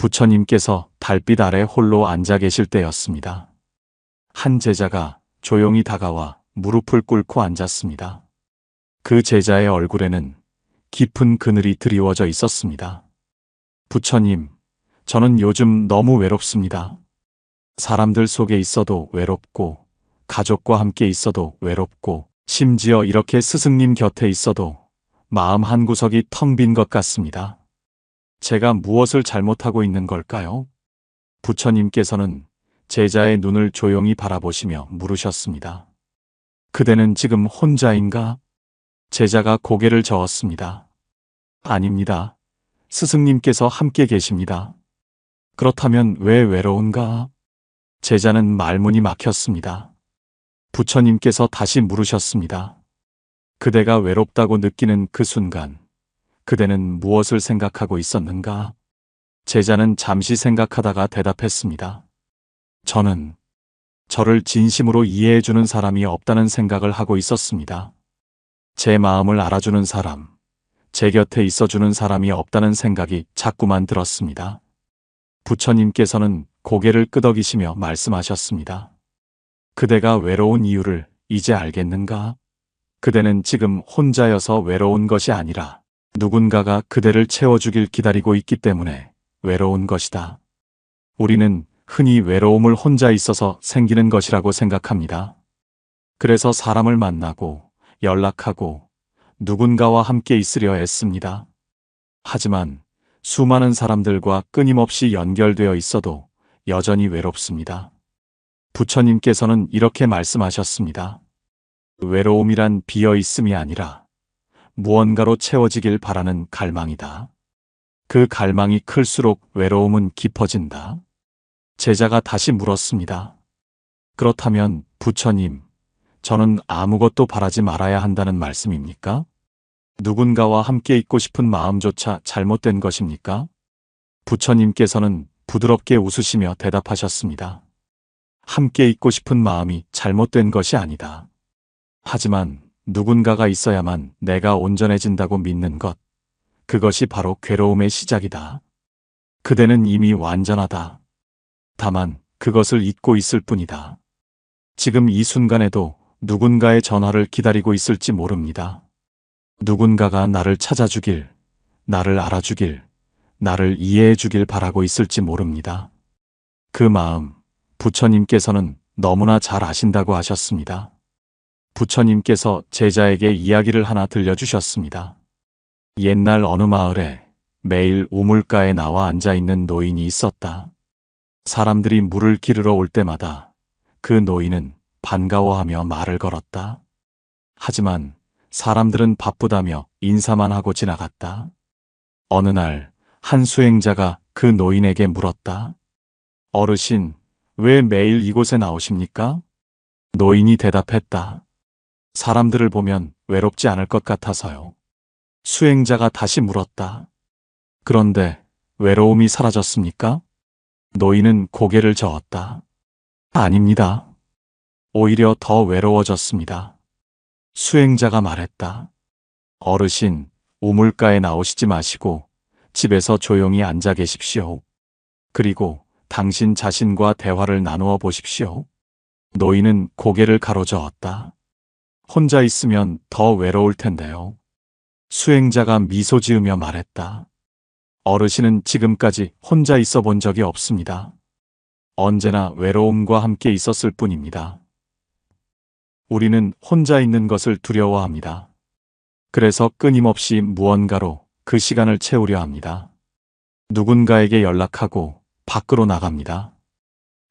부처님께서 달빛 아래 홀로 앉아 계실 때였습니다. 한 제자가 조용히 다가와 무릎을 꿇고 앉았습니다. 그 제자의 얼굴에는 깊은 그늘이 드리워져 있었습니다. 부처님, 저는 요즘 너무 외롭습니다. 사람들 속에 있어도 외롭고, 가족과 함께 있어도 외롭고, 심지어 이렇게 스승님 곁에 있어도 마음 한구석이 텅 빈 것 같습니다. 제가 무엇을 잘못하고 있는 걸까요? 부처님께서는 제자의 눈을 조용히 바라보시며 물으셨습니다. 그대는 지금 혼자인가? 제자가 고개를 저었습니다. 아닙니다. 스승님께서 함께 계십니다. 그렇다면 왜 외로운가? 제자는 말문이 막혔습니다. 부처님께서 다시 물으셨습니다. 그대가 외롭다고 느끼는 그 순간, 그대는 무엇을 생각하고 있었는가? 제자는 잠시 생각하다가 대답했습니다. 저는 저를 진심으로 이해해주는 사람이 없다는 생각을 하고 있었습니다. 제 마음을 알아주는 사람, 제 곁에 있어주는 사람이 없다는 생각이 자꾸만 들었습니다. 부처님께서는 고개를 끄덕이시며 말씀하셨습니다. 그대가 외로운 이유를 이제 알겠는가? 그대는 지금 혼자여서 외로운 것이 아니라 누군가가 그대를 채워주길 기다리고 있기 때문에 외로운 것이다. 우리는 흔히 외로움을 혼자 있어서 생기는 것이라고 생각합니다. 그래서 사람을 만나고 연락하고 누군가와 함께 있으려 애씁니다. 하지만 수많은 사람들과 끊임없이 연결되어 있어도 여전히 외롭습니다. 부처님께서는 이렇게 말씀하셨습니다. 외로움이란 비어 있음이 아니라 무언가로 채워지길 바라는 갈망이다. 그 갈망이 클수록 외로움은 깊어진다. 제자가 다시 물었습니다. 그렇다면 부처님, 저는 아무것도 바라지 말아야 한다는 말씀입니까? 누군가와 함께 있고 싶은 마음조차 잘못된 것입니까? 부처님께서는 부드럽게 웃으시며 대답하셨습니다. 함께 있고 싶은 마음이 잘못된 것이 아니다. 하지만 누군가가 있어야만 내가 온전해진다고 믿는 것, 그것이 바로 괴로움의 시작이다. 그대는 이미 완전하다. 다만 그것을 잊고 있을 뿐이다. 지금 이 순간에도 누군가의 전화를 기다리고 있을지 모릅니다. 누군가가 나를 찾아주길, 나를 알아주길, 나를 이해해주길 바라고 있을지 모릅니다. 그 마음, 부처님께서는 너무나 잘 아신다고 하셨습니다. 부처님께서 제자에게 이야기를 하나 들려주셨습니다. 옛날 어느 마을에 매일 우물가에 나와 앉아있는 노인이 있었다. 사람들이 물을 기르러 올 때마다 그 노인은 반가워하며 말을 걸었다. 하지만 사람들은 바쁘다며 인사만 하고 지나갔다. 어느 날 한 수행자가 그 노인에게 물었다. 어르신, 왜 매일 이곳에 나오십니까? 노인이 대답했다. 사람들을 보면 외롭지 않을 것 같아서요. 수행자가 다시 물었다. 그런데 외로움이 사라졌습니까? 노인은 고개를 저었다. 아닙니다. 오히려 더 외로워졌습니다. 수행자가 말했다. 어르신, 우물가에 나오시지 마시고 집에서 조용히 앉아 계십시오. 그리고 당신 자신과 대화를 나누어 보십시오. 노인은 고개를 가로저었다. 혼자 있으면 더 외로울 텐데요. 수행자가 미소 지으며 말했다. 어르신은 지금까지 혼자 있어 본 적이 없습니다. 언제나 외로움과 함께 있었을 뿐입니다. 우리는 혼자 있는 것을 두려워합니다. 그래서 끊임없이 무언가로 그 시간을 채우려 합니다. 누군가에게 연락하고 밖으로 나갑니다.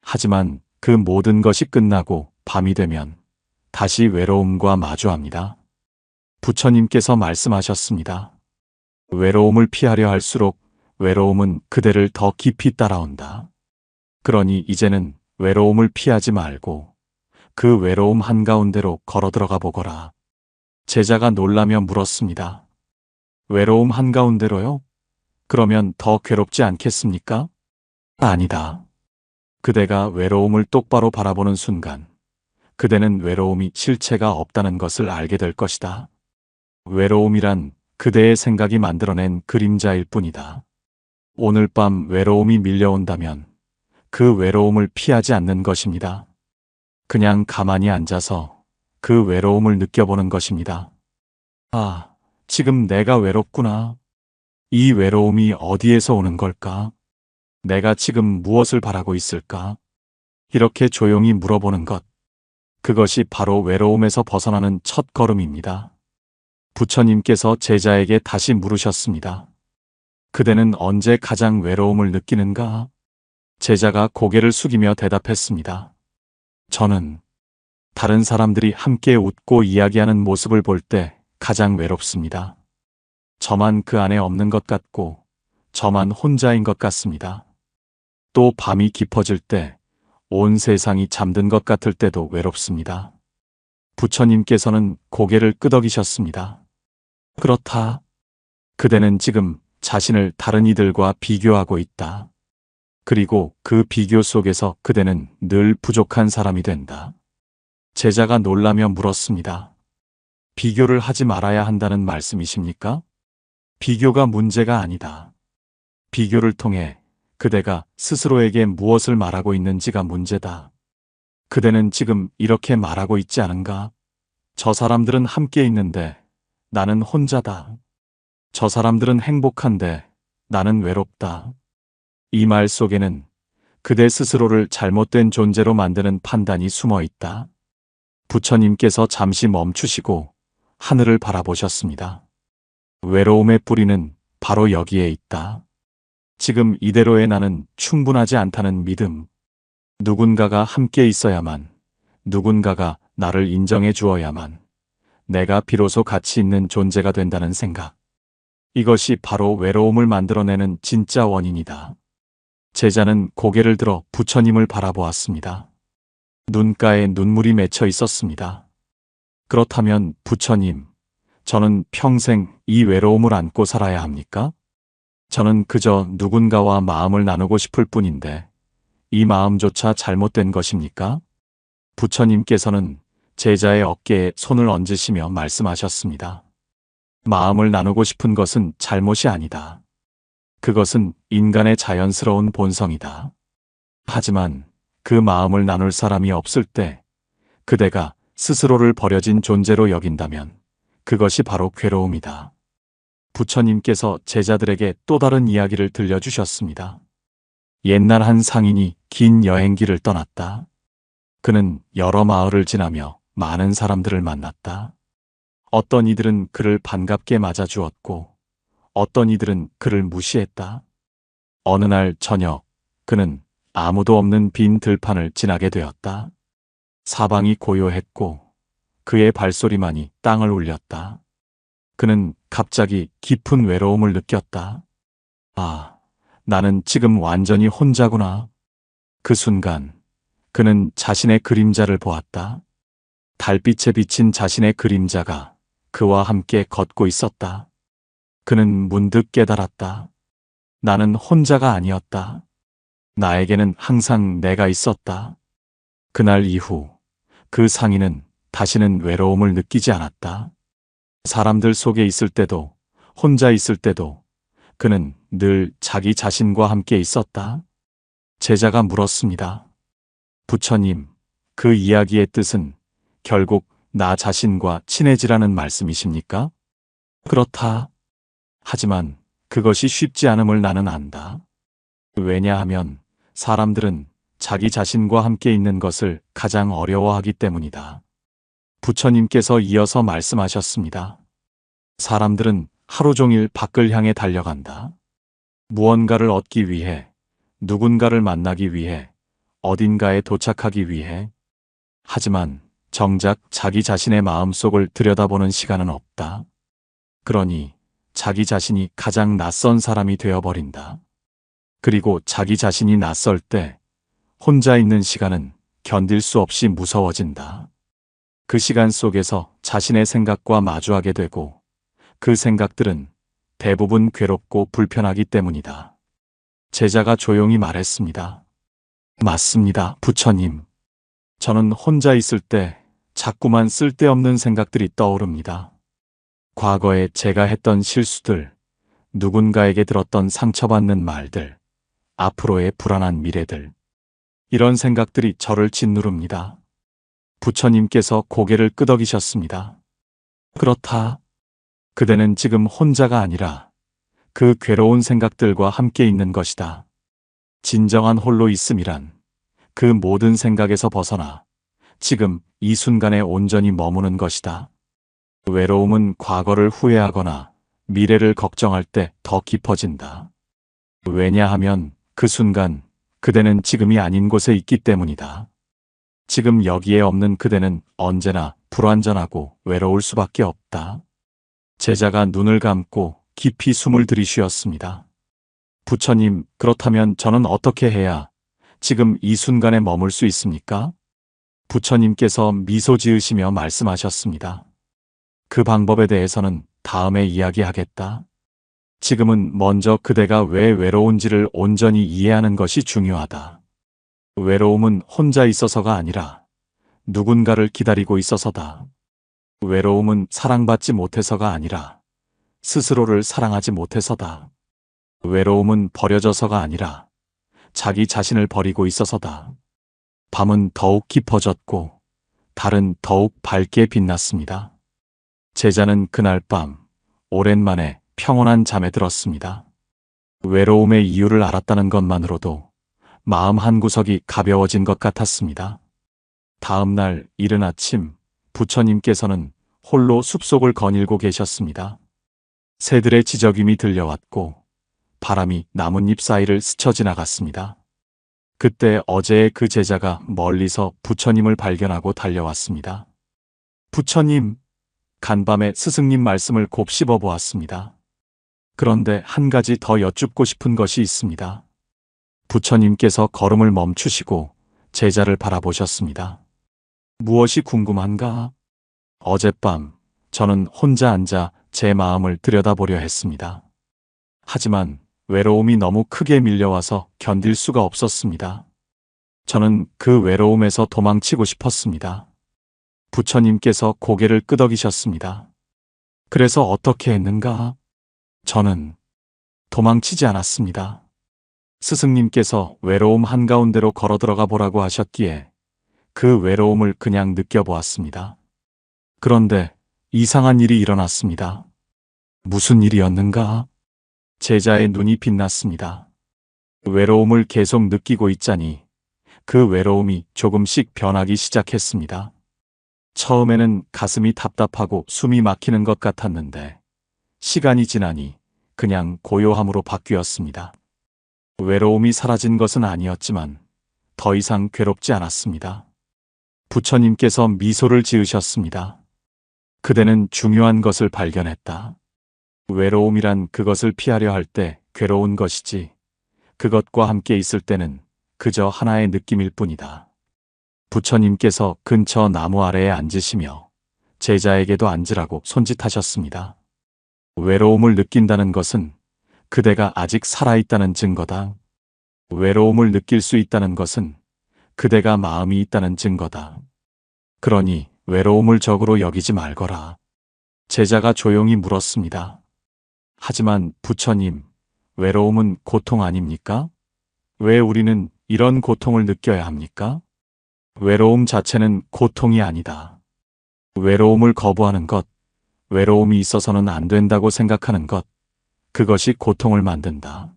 하지만 그 모든 것이 끝나고 밤이 되면 다시 외로움과 마주합니다. 부처님께서 말씀하셨습니다. 외로움을 피하려 할수록 외로움은 그대를 더 깊이 따라온다. 그러니 이제는 외로움을 피하지 말고 그 외로움 한가운데로 걸어 들어가 보거라. 제자가 놀라며 물었습니다. 외로움 한가운데로요? 그러면 더 괴롭지 않겠습니까? 아니다. 그대가 외로움을 똑바로 바라보는 순간, 그대는 외로움이 실체가 없다는 것을 알게 될 것이다. 외로움이란 그대의 생각이 만들어낸 그림자일 뿐이다. 오늘 밤 외로움이 밀려온다면 그 외로움을 피하지 않는 것입니다. 그냥 가만히 앉아서 그 외로움을 느껴보는 것입니다. 아, 지금 내가 외롭구나. 이 외로움이 어디에서 오는 걸까? 내가 지금 무엇을 바라고 있을까? 이렇게 조용히 물어보는 것. 그것이 바로 외로움에서 벗어나는 첫 걸음입니다. 부처님께서 제자에게 다시 물으셨습니다. 그대는 언제 가장 외로움을 느끼는가? 제자가 고개를 숙이며 대답했습니다. 저는 다른 사람들이 함께 웃고 이야기하는 모습을 볼 때 가장 외롭습니다. 저만 그 안에 없는 것 같고, 저만 혼자인 것 같습니다. 또 밤이 깊어질 때, 온 세상이 잠든 것 같을 때도 외롭습니다. 부처님께서는 고개를 끄덕이셨습니다. 그렇다. 그대는 지금 자신을 다른 이들과 비교하고 있다. 그리고 그 비교 속에서 그대는 늘 부족한 사람이 된다. 제자가 놀라며 물었습니다. 비교를 하지 말아야 한다는 말씀이십니까? 비교가 문제가 아니다. 비교를 통해 그대가 스스로에게 무엇을 말하고 있는지가 문제다. 그대는 지금 이렇게 말하고 있지 않은가? 저 사람들은 함께 있는데 나는 혼자다. 저 사람들은 행복한데 나는 외롭다. 이 말 속에는 그대 스스로를 잘못된 존재로 만드는 판단이 숨어 있다. 부처님께서 잠시 멈추시고 하늘을 바라보셨습니다. 외로움의 뿌리는 바로 여기에 있다. 지금 이대로의 나는 충분하지 않다는 믿음. 누군가가 함께 있어야만, 누군가가 나를 인정해 주어야만, 내가 비로소 가치 있는 존재가 된다는 생각. 이것이 바로 외로움을 만들어내는 진짜 원인이다. 제자는 고개를 들어 부처님을 바라보았습니다. 눈가에 눈물이 맺혀 있었습니다. 그렇다면 부처님, 저는 평생 이 외로움을 안고 살아야 합니까? 저는 그저 누군가와 마음을 나누고 싶을 뿐인데 이 마음조차 잘못된 것입니까? 부처님께서는 제자의 어깨에 손을 얹으시며 말씀하셨습니다. 마음을 나누고 싶은 것은 잘못이 아니다. 그것은 인간의 자연스러운 본성이다. 하지만 그 마음을 나눌 사람이 없을 때 그대가 스스로를 버려진 존재로 여긴다면 그것이 바로 괴로움이다. 부처님께서 제자들에게 또 다른 이야기를 들려주셨습니다. 옛날 한 상인이 긴 여행길을 떠났다. 그는 여러 마을을 지나며 많은 사람들을 만났다. 어떤 이들은 그를 반갑게 맞아주었고 어떤 이들은 그를 무시했다. 어느 날 저녁 그는 아무도 없는 빈 들판을 지나게 되었다. 사방이 고요했고 그의 발소리만이 땅을 울렸다. 그는 갑자기 깊은 외로움을 느꼈다. 아, 나는 지금 완전히 혼자구나. 그 순간 그는 자신의 그림자를 보았다. 달빛에 비친 자신의 그림자가 그와 함께 걷고 있었다. 그는 문득 깨달았다. 나는 혼자가 아니었다. 나에게는 항상 내가 있었다. 그날 이후 그 상인은 다시는 외로움을 느끼지 않았다. 사람들 속에 있을 때도 혼자 있을 때도 그는 늘 자기 자신과 함께 있었다. 제자가 물었습니다. 부처님, 그 이야기의 뜻은 결국 나 자신과 친해지라는 말씀이십니까? 그렇다. 하지만 그것이 쉽지 않음을 나는 안다. 왜냐하면 사람들은 자기 자신과 함께 있는 것을 가장 어려워하기 때문이다. 부처님께서 이어서 말씀하셨습니다. 사람들은 하루 종일 밖을 향해 달려간다. 무언가를 얻기 위해, 누군가를 만나기 위해, 어딘가에 도착하기 위해. 하지만 정작 자기 자신의 마음속을 들여다보는 시간은 없다. 그러니 자기 자신이 가장 낯선 사람이 되어버린다. 그리고 자기 자신이 낯설 때 혼자 있는 시간은 견딜 수 없이 무서워진다. 그 시간 속에서 자신의 생각과 마주하게 되고 그 생각들은 대부분 괴롭고 불편하기 때문이다. 제자가 조용히 말했습니다. 맞습니다, 부처님. 저는 혼자 있을 때 자꾸만 쓸데없는 생각들이 떠오릅니다. 과거에 제가 했던 실수들, 누군가에게 들었던 상처받는 말들, 앞으로의 불안한 미래들. 이런 생각들이 저를 짓누릅니다. 부처님께서 고개를 끄덕이셨습니다. 그렇다. 그대는 지금 혼자가 아니라 그 괴로운 생각들과 함께 있는 것이다. 진정한 홀로 있음이란 그 모든 생각에서 벗어나 지금 이 순간에 온전히 머무는 것이다. 외로움은 과거를 후회하거나 미래를 걱정할 때 더 깊어진다. 왜냐하면 그 순간 그대는 지금이 아닌 곳에 있기 때문이다. 지금 여기에 없는 그대는 언제나 불완전하고 외로울 수밖에 없다. 제자가 눈을 감고 깊이 숨을 들이쉬었습니다. 부처님, 그렇다면 저는 어떻게 해야 지금 이 순간에 머물 수 있습니까? 부처님께서 미소 지으시며 말씀하셨습니다. 그 방법에 대해서는 다음에 이야기하겠다. 지금은 먼저 그대가 왜 외로운지를 온전히 이해하는 것이 중요하다. 외로움은 혼자 있어서가 아니라 누군가를 기다리고 있어서다. 외로움은 사랑받지 못해서가 아니라 스스로를 사랑하지 못해서다. 외로움은 버려져서가 아니라 자기 자신을 버리고 있어서다. 밤은 더욱 깊어졌고 달은 더욱 밝게 빛났습니다. 제자는 그날 밤 오랜만에 평온한 잠에 들었습니다. 외로움의 이유를 알았다는 것만으로도 마음 한구석이 가벼워진 것 같았습니다. 다음 날 이른 아침 부처님께서는 홀로 숲속을 거닐고 계셨습니다. 새들의 지저귀이 들려왔고 바람이 나뭇잎 사이를 스쳐 지나갔습니다. 그때 어제의 그 제자가 멀리서 부처님을 발견하고 달려왔습니다. 부처님, 간밤에 스승님 말씀을 곱씹어 보았습니다. 그런데 한 가지 더 여쭙고 싶은 것이 있습니다. 부처님께서 걸음을 멈추시고 제자를 바라보셨습니다. 무엇이 궁금한가? 어젯밤 저는 혼자 앉아 제 마음을 들여다보려 했습니다. 하지만 외로움이 너무 크게 밀려와서 견딜 수가 없었습니다. 저는 그 외로움에서 도망치고 싶었습니다. 부처님께서 고개를 끄덕이셨습니다. 그래서 어떻게 했는가? 저는 도망치지 않았습니다. 스승님께서 외로움 한가운데로 걸어 들어가 보라고 하셨기에 그 외로움을 그냥 느껴보았습니다. 그런데 이상한 일이 일어났습니다. 무슨 일이었는가? 제자의 눈이 빛났습니다. 외로움을 계속 느끼고 있자니 그 외로움이 조금씩 변하기 시작했습니다. 처음에는 가슴이 답답하고 숨이 막히는 것 같았는데 시간이 지나니 그냥 고요함으로 바뀌었습니다. 외로움이 사라진 것은 아니었지만 더 이상 괴롭지 않았습니다. 부처님께서 미소를 지으셨습니다. 그대는 중요한 것을 발견했다. 외로움이란 그것을 피하려 할 때 괴로운 것이지 그것과 함께 있을 때는 그저 하나의 느낌일 뿐이다. 부처님께서 근처 나무 아래에 앉으시며 제자에게도 앉으라고 손짓하셨습니다. 외로움을 느낀다는 것은 그대가 아직 살아있다는 증거다. 외로움을 느낄 수 있다는 것은 그대가 마음이 있다는 증거다. 그러니 외로움을 적으로 여기지 말거라. 제자가 조용히 물었습니다. 하지만 부처님, 외로움은 고통 아닙니까? 왜 우리는 이런 고통을 느껴야 합니까? 외로움 자체는 고통이 아니다. 외로움을 거부하는 것, 외로움이 있어서는 안 된다고 생각하는 것, 그것이 고통을 만든다.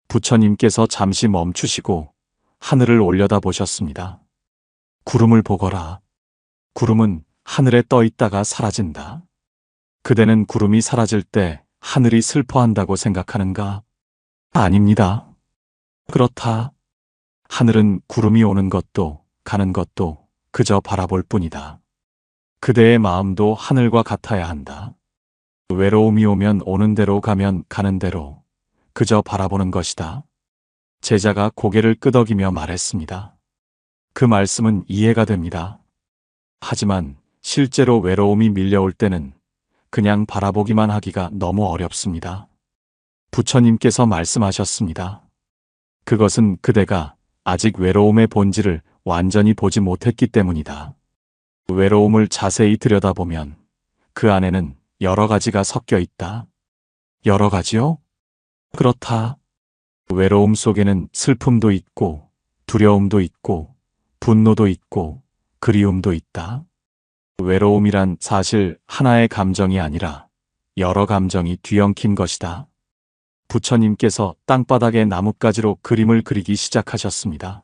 부처님께서 잠시 멈추시고 하늘을 올려다 보셨습니다. 구름을 보거라. 구름은 하늘에 떠 있다가 사라진다. 그대는 구름이 사라질 때 하늘이 슬퍼한다고 생각하는가? 아닙니다. 그렇다. 하늘은 구름이 오는 것도 가는 것도 그저 바라볼 뿐이다. 그대의 마음도 하늘과 같아야 한다. 외로움이 오면 오는 대로 가면 가는 대로 그저 바라보는 것이다. 제자가 고개를 끄덕이며 말했습니다. 그 말씀은 이해가 됩니다. 하지만 실제로 외로움이 밀려올 때는 그냥 바라보기만 하기가 너무 어렵습니다. 부처님께서 말씀하셨습니다. 그것은 그대가 아직 외로움의 본질을 완전히 보지 못했기 때문이다. 외로움을 자세히 들여다보면 그 안에는 여러 가지가 섞여 있다. 여러 가지요? 그렇다. 외로움 속에는 슬픔도 있고, 두려움도 있고, 분노도 있고, 그리움도 있다. 외로움이란 사실 하나의 감정이 아니라 여러 감정이 뒤엉킨 것이다. 부처님께서 땅바닥에 나뭇가지로 그림을 그리기 시작하셨습니다.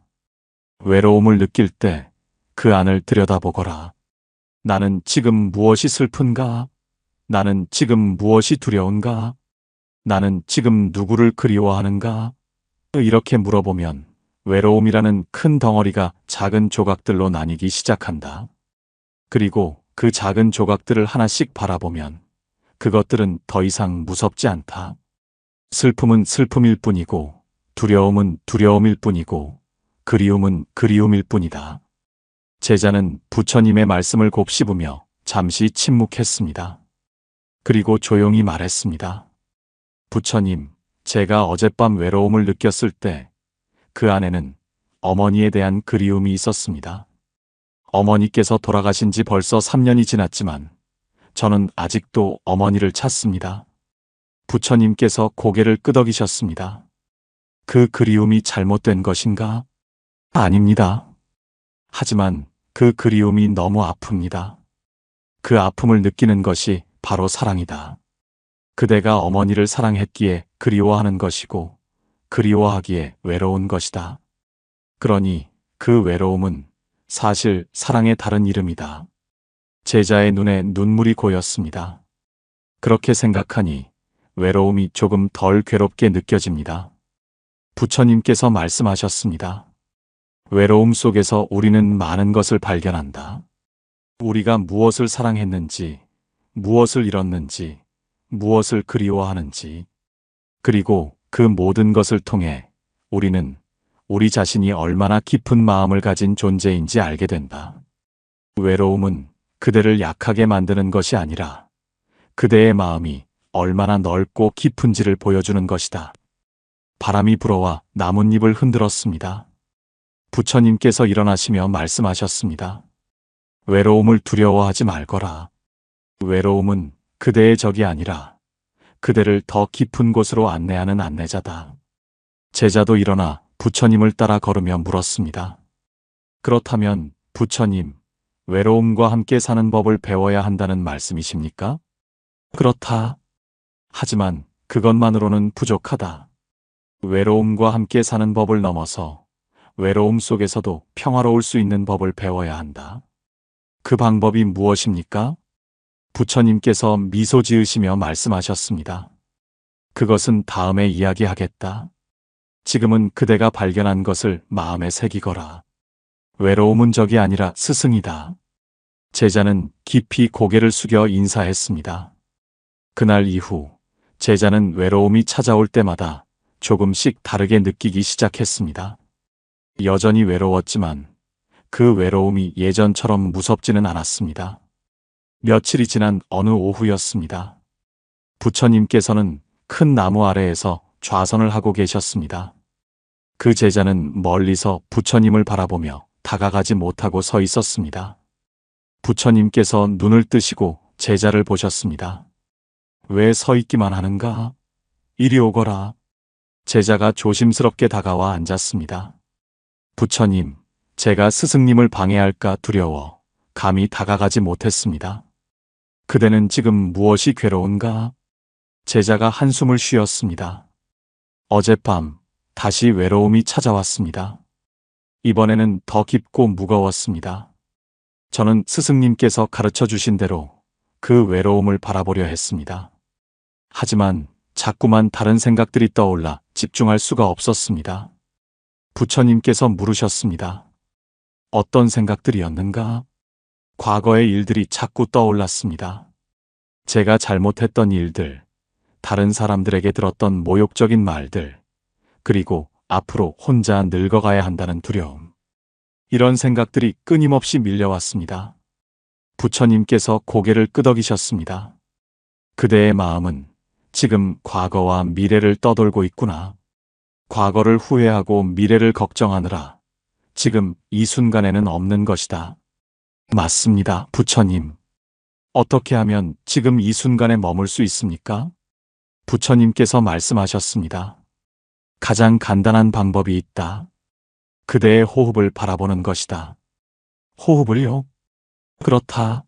외로움을 느낄 때 그 안을 들여다보거라. 나는 지금 무엇이 슬픈가? 나는 지금 무엇이 두려운가? 나는 지금 누구를 그리워하는가? 이렇게 물어보면 외로움이라는 큰 덩어리가 작은 조각들로 나뉘기 시작한다. 그리고 그 작은 조각들을 하나씩 바라보면 그것들은 더 이상 무섭지 않다. 슬픔은 슬픔일 뿐이고, 두려움은 두려움일 뿐이고, 그리움은 그리움일 뿐이다. 제자는 부처님의 말씀을 곱씹으며 잠시 침묵했습니다. 그리고 조용히 말했습니다. 부처님, 제가 어젯밤 외로움을 느꼈을 때 그 안에는 어머니에 대한 그리움이 있었습니다. 어머니께서 돌아가신 지 벌써 3년이 지났지만 저는 아직도 어머니를 찾습니다. 부처님께서 고개를 끄덕이셨습니다. 그 그리움이 잘못된 것인가? 아닙니다. 하지만 그 그리움이 너무 아픕니다. 그 아픔을 느끼는 것이 바로 사랑이다. 그대가 어머니를 사랑했기에 그리워하는 것이고, 그리워하기에 외로운 것이다. 그러니 그 외로움은 사실 사랑의 다른 이름이다. 제자의 눈에 눈물이 고였습니다. 그렇게 생각하니 외로움이 조금 덜 괴롭게 느껴집니다. 부처님께서 말씀하셨습니다. 외로움 속에서 우리는 많은 것을 발견한다. 우리가 무엇을 사랑했는지, 무엇을 잃었는지, 무엇을 그리워하는지, 그리고 그 모든 것을 통해 우리는 우리 자신이 얼마나 깊은 마음을 가진 존재인지 알게 된다. 외로움은 그대를 약하게 만드는 것이 아니라 그대의 마음이 얼마나 넓고 깊은지를 보여주는 것이다. 바람이 불어와 나뭇잎을 흔들었습니다. 부처님께서 일어나시며 말씀하셨습니다. 외로움을 두려워하지 말거라. 외로움은 그대의 적이 아니라 그대를 더 깊은 곳으로 안내하는 안내자다. 제자도 일어나 부처님을 따라 걸으며 물었습니다. 그렇다면 부처님, 외로움과 함께 사는 법을 배워야 한다는 말씀이십니까? 그렇다. 하지만 그것만으로는 부족하다. 외로움과 함께 사는 법을 넘어서 외로움 속에서도 평화로울 수 있는 법을 배워야 한다. 그 방법이 무엇입니까? 부처님께서 미소 지으시며 말씀하셨습니다. 그것은 다음에 이야기하겠다. 지금은 그대가 발견한 것을 마음에 새기거라. 외로움은 적이 아니라 스승이다. 제자는 깊이 고개를 숙여 인사했습니다. 그날 이후 제자는 외로움이 찾아올 때마다 조금씩 다르게 느끼기 시작했습니다. 여전히 외로웠지만 그 외로움이 예전처럼 무섭지는 않았습니다. 며칠이 지난 어느 오후였습니다. 부처님께서는 큰 나무 아래에서 좌선을 하고 계셨습니다. 그 제자는 멀리서 부처님을 바라보며 다가가지 못하고 서 있었습니다. 부처님께서 눈을 뜨시고 제자를 보셨습니다. 왜 서 있기만 하는가? 이리 오거라. 제자가 조심스럽게 다가와 앉았습니다. 부처님, 제가 스승님을 방해할까 두려워 감히 다가가지 못했습니다. 그대는 지금 무엇이 괴로운가? 제자가 한숨을 쉬었습니다. 어젯밤 다시 외로움이 찾아왔습니다. 이번에는 더 깊고 무거웠습니다. 저는 스승님께서 가르쳐 주신 대로 그 외로움을 바라보려 했습니다. 하지만 자꾸만 다른 생각들이 떠올라 집중할 수가 없었습니다. 부처님께서 물으셨습니다. 어떤 생각들이었는가? 과거의 일들이 자꾸 떠올랐습니다. 제가 잘못했던 일들, 다른 사람들에게 들었던 모욕적인 말들, 그리고 앞으로 혼자 늙어가야 한다는 두려움. 이런 생각들이 끊임없이 밀려왔습니다. 부처님께서 고개를 끄덕이셨습니다. 그대의 마음은 지금 과거와 미래를 떠돌고 있구나. 과거를 후회하고 미래를 걱정하느라 지금 이 순간에는 없는 것이다. 맞습니다, 부처님. 어떻게 하면 지금 이 순간에 머물 수 있습니까? 부처님께서 말씀하셨습니다. 가장 간단한 방법이 있다. 그대의 호흡을 바라보는 것이다. 호흡을요? 그렇다.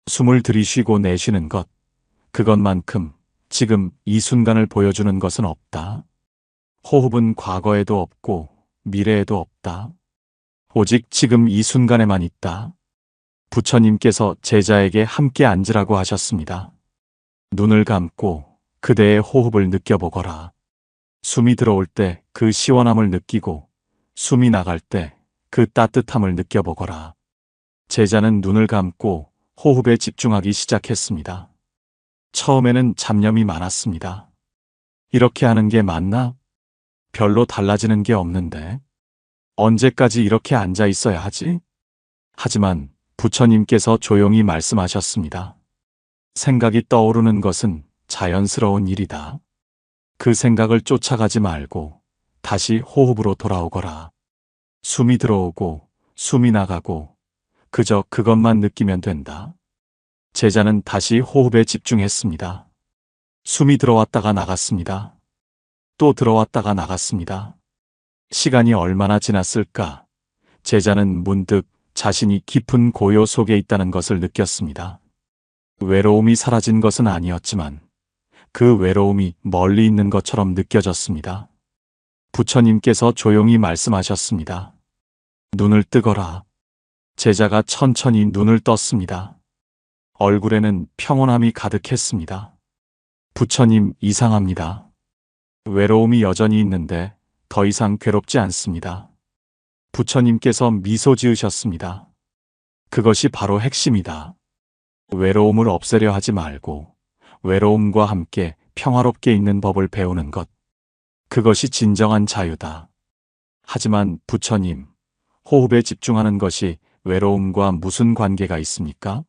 숨을 들이쉬고 내쉬는 것, 그것만큼 지금 이 순간을 보여주는 것은 없다. 호흡은 과거에도 없고 미래에도 없다. 오직 지금 이 순간에만 있다. 부처님께서 제자에게 함께 앉으라고 하셨습니다. 눈을 감고 그대의 호흡을 느껴보거라. 숨이 들어올 때 그 시원함을 느끼고 숨이 나갈 때 그 따뜻함을 느껴보거라. 제자는 눈을 감고 호흡에 집중하기 시작했습니다. 처음에는 잡념이 많았습니다. 이렇게 하는 게 맞나? 별로 달라지는 게 없는데. 언제까지 이렇게 앉아 있어야 하지? 하지만 부처님께서 조용히 말씀하셨습니다. 생각이 떠오르는 것은 자연스러운 일이다. 그 생각을 쫓아가지 말고 다시 호흡으로 돌아오거라. 숨이 들어오고 숨이 나가고 그저 그것만 느끼면 된다. 제자는 다시 호흡에 집중했습니다. 숨이 들어왔다가 나갔습니다. 또 들어왔다가 나갔습니다. 시간이 얼마나 지났을까? 제자는 문득 자신이 깊은 고요 속에 있다는 것을 느꼈습니다. 외로움이 사라진 것은 아니었지만 그 외로움이 멀리 있는 것처럼 느껴졌습니다. 부처님께서 조용히 말씀하셨습니다. 눈을 뜨거라. 제자가 천천히 눈을 떴습니다. 얼굴에는 평온함이 가득했습니다. 부처님, 이상합니다. 외로움이 여전히 있는데 더 이상 괴롭지 않습니다. 부처님께서 미소 지으셨습니다. 그것이 바로 핵심이다. 외로움을 없애려 하지 말고 외로움과 함께 평화롭게 있는 법을 배우는 것. 그것이 진정한 자유다. 하지만 부처님, 호흡에 집중하는 것이 외로움과 무슨 관계가 있습니까?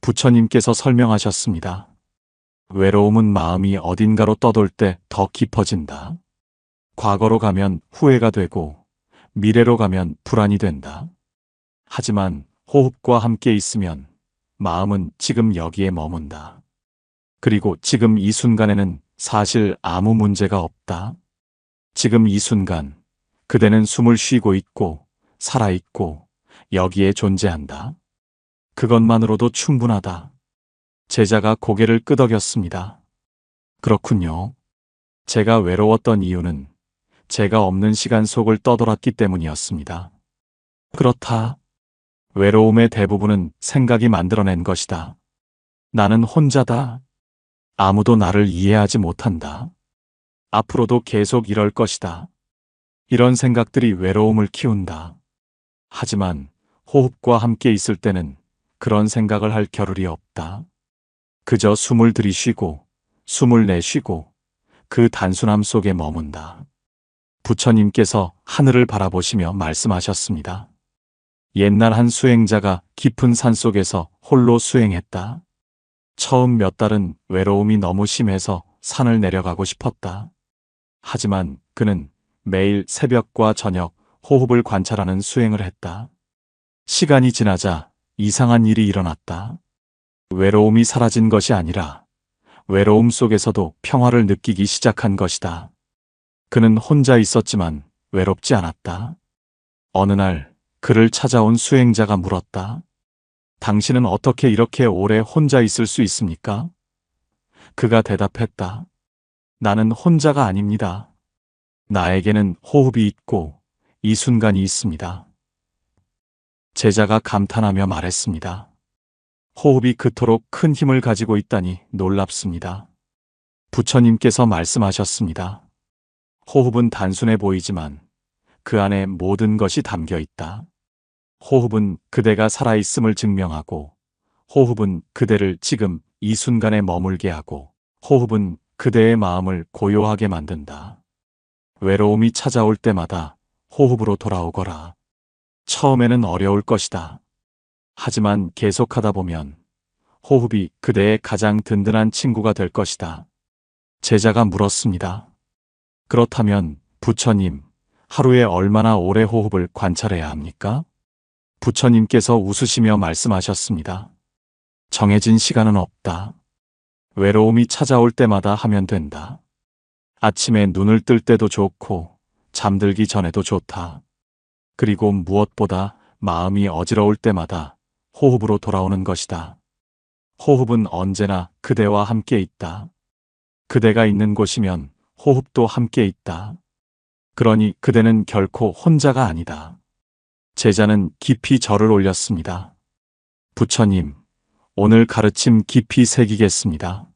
부처님께서 설명하셨습니다. 외로움은 마음이 어딘가로 떠돌 때 더 깊어진다. 과거로 가면 후회가 되고 미래로 가면 불안이 된다. 하지만 호흡과 함께 있으면 마음은 지금 여기에 머문다. 그리고 지금 이 순간에는 사실 아무 문제가 없다. 지금 이 순간 그대는 숨을 쉬고 있고 살아있고 여기에 존재한다. 그것만으로도 충분하다. 제자가 고개를 끄덕였습니다. 그렇군요. 제가 외로웠던 이유는 제가 없는 시간 속을 떠돌았기 때문이었습니다. 그렇다. 외로움의 대부분은 생각이 만들어낸 것이다. 나는 혼자다. 아무도 나를 이해하지 못한다. 앞으로도 계속 이럴 것이다. 이런 생각들이 외로움을 키운다. 하지만 호흡과 함께 있을 때는 그런 생각을 할 겨를이 없다. 그저 숨을 들이쉬고 숨을 내쉬고 그 단순함 속에 머문다. 부처님께서 하늘을 바라보시며 말씀하셨습니다. 옛날 한 수행자가 깊은 산 속에서 홀로 수행했다. 처음 몇 달은 외로움이 너무 심해서 산을 내려가고 싶었다. 하지만 그는 매일 새벽과 저녁 호흡을 관찰하는 수행을 했다. 시간이 지나자 이상한 일이 일어났다. 외로움이 사라진 것이 아니라 외로움 속에서도 평화를 느끼기 시작한 것이다. 그는 혼자 있었지만 외롭지 않았다. 어느 날 그를 찾아온 수행자가 물었다. 당신은 어떻게 이렇게 오래 혼자 있을 수 있습니까? 그가 대답했다. 나는 혼자가 아닙니다. 나에게는 호흡이 있고 이 순간이 있습니다. 제자가 감탄하며 말했습니다. 호흡이 그토록 큰 힘을 가지고 있다니 놀랍습니다. 부처님께서 말씀하셨습니다. 호흡은 단순해 보이지만 그 안에 모든 것이 담겨 있다. 호흡은 그대가 살아있음을 증명하고, 호흡은 그대를 지금 이 순간에 머물게 하고, 호흡은 그대의 마음을 고요하게 만든다. 외로움이 찾아올 때마다 호흡으로 돌아오거라. 처음에는 어려울 것이다. 하지만 계속하다 보면 호흡이 그대의 가장 든든한 친구가 될 것이다. 제자가 물었습니다. 그렇다면 부처님, 하루에 얼마나 오래 호흡을 관찰해야 합니까? 부처님께서 웃으시며 말씀하셨습니다. 정해진 시간은 없다. 외로움이 찾아올 때마다 하면 된다. 아침에 눈을 뜰 때도 좋고 잠들기 전에도 좋다. 그리고 무엇보다 마음이 어지러울 때마다 호흡으로 돌아오는 것이다. 호흡은 언제나 그대와 함께 있다. 그대가 있는 곳이면 호흡도 함께 있다. 그러니 그대는 결코 혼자가 아니다. 제자는 깊이 절을 올렸습니다. 부처님, 오늘 가르침 깊이 새기겠습니다.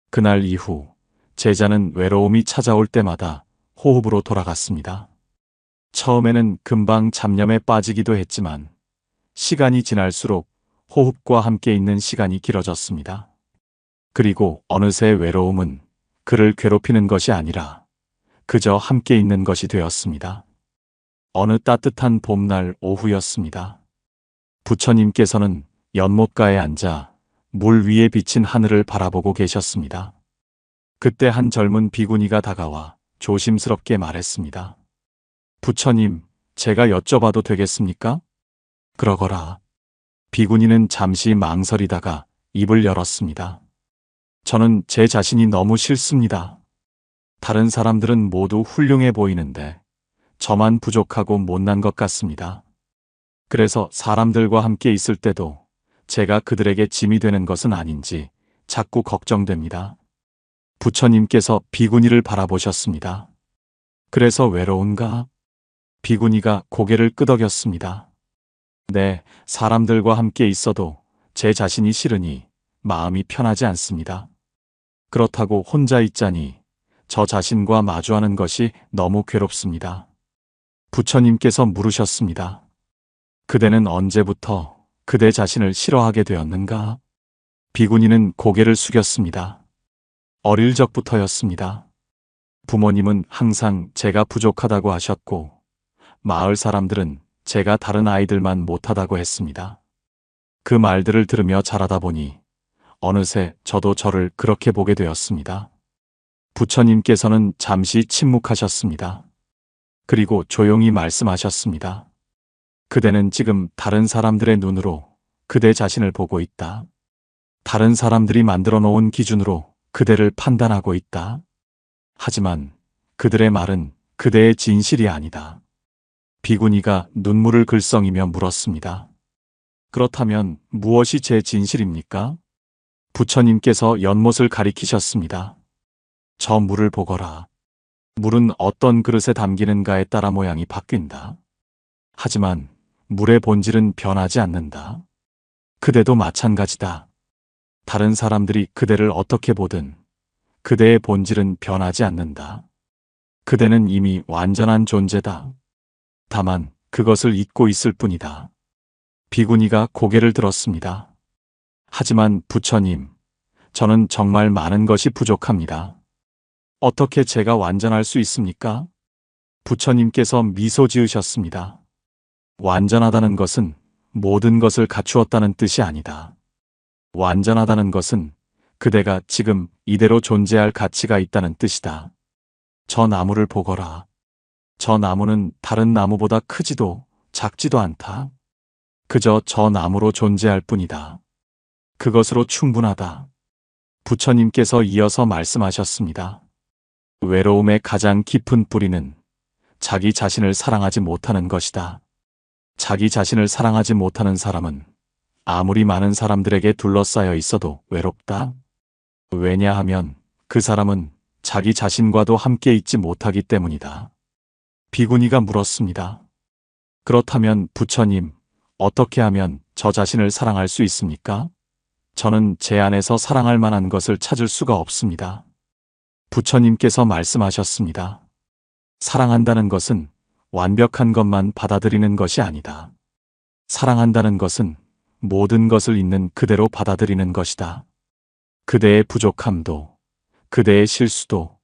그날 이후 제자는 외로움이 찾아올 때마다 호흡으로 돌아갔습니다. 처음에는 금방 잡념에 빠지기도 했지만 시간이 지날수록 호흡과 함께 있는 시간이 길어졌습니다. 그리고 어느새 외로움은 그를 괴롭히는 것이 아니라 그저 함께 있는 것이 되었습니다. 어느 따뜻한 봄날 오후였습니다. 부처님께서는 연못가에 앉아 물 위에 비친 하늘을 바라보고 계셨습니다. 그때 한 젊은 비구니가 다가와 조심스럽게 말했습니다. 부처님, 제가 여쭤봐도 되겠습니까? 그러거라. 비구니는 잠시 망설이다가 입을 열었습니다. 저는 제 자신이 너무 싫습니다. 다른 사람들은 모두 훌륭해 보이는데 저만 부족하고 못난 것 같습니다. 그래서 사람들과 함께 있을 때도 제가 그들에게 짐이 되는 것은 아닌지 자꾸 걱정됩니다. 부처님께서 비구니를 바라보셨습니다. 그래서 외로운가? 비구니가 고개를 끄덕였습니다. 네, 사람들과 함께 있어도 제 자신이 싫으니 마음이 편하지 않습니다. 그렇다고 혼자 있자니 저 자신과 마주하는 것이 너무 괴롭습니다. 부처님께서 물으셨습니다. 그대는 언제부터 그대 자신을 싫어하게 되었는가? 비구니는 고개를 숙였습니다. 어릴 적부터였습니다. 부모님은 항상 제가 부족하다고 하셨고 마을 사람들은 제가 다른 아이들만 못하다고 했습니다. 그 말들을 들으며 자라다 보니 어느새 저도 저를 그렇게 보게 되었습니다. 부처님께서는 잠시 침묵하셨습니다. 그리고 조용히 말씀하셨습니다. 그대는 지금 다른 사람들의 눈으로 그대 자신을 보고 있다. 다른 사람들이 만들어 놓은 기준으로 그대를 판단하고 있다. 하지만 그들의 말은 그대의 진실이 아니다. 비구니가 눈물을 글썽이며 물었습니다. 그렇다면 무엇이 제 진실입니까? 부처님께서 연못을 가리키셨습니다. 저 물을 보거라. 물은 어떤 그릇에 담기는가에 따라 모양이 바뀐다. 하지만 물의 본질은 변하지 않는다. 그대도 마찬가지다. 다른 사람들이 그대를 어떻게 보든 그대의 본질은 변하지 않는다. 그대는 이미 완전한 존재다. 다만 그것을 잊고 있을 뿐이다. 비구니가 고개를 들었습니다. 하지만 부처님, 저는 정말 많은 것이 부족합니다. 어떻게 제가 완전할 수 있습니까? 부처님께서 미소 지으셨습니다. 완전하다는 것은 모든 것을 갖추었다는 뜻이 아니다. 완전하다는 것은 그대가 지금 이대로 존재할 가치가 있다는 뜻이다. 저 나무를 보거라. 저 나무는 다른 나무보다 크지도 작지도 않다. 그저 저 나무로 존재할 뿐이다. 그것으로 충분하다. 부처님께서 이어서 말씀하셨습니다. 외로움의 가장 깊은 뿌리는 자기 자신을 사랑하지 못하는 것이다. 자기 자신을 사랑하지 못하는 사람은 아무리 많은 사람들에게 둘러싸여 있어도 외롭다. 왜냐하면 그 사람은 자기 자신과도 함께 있지 못하기 때문이다. 비구니가 물었습니다. 그렇다면 부처님, 어떻게 하면 저 자신을 사랑할 수 있습니까? 저는 제 안에서 사랑할 만한 것을 찾을 수가 없습니다. 부처님께서 말씀하셨습니다. 사랑한다는 것은 완벽한 것만 받아들이는 것이 아니다. 사랑한다는 것은 모든 것을 있는 그대로 받아들이는 것이다. 그대의 부족함도, 그대의 실수도,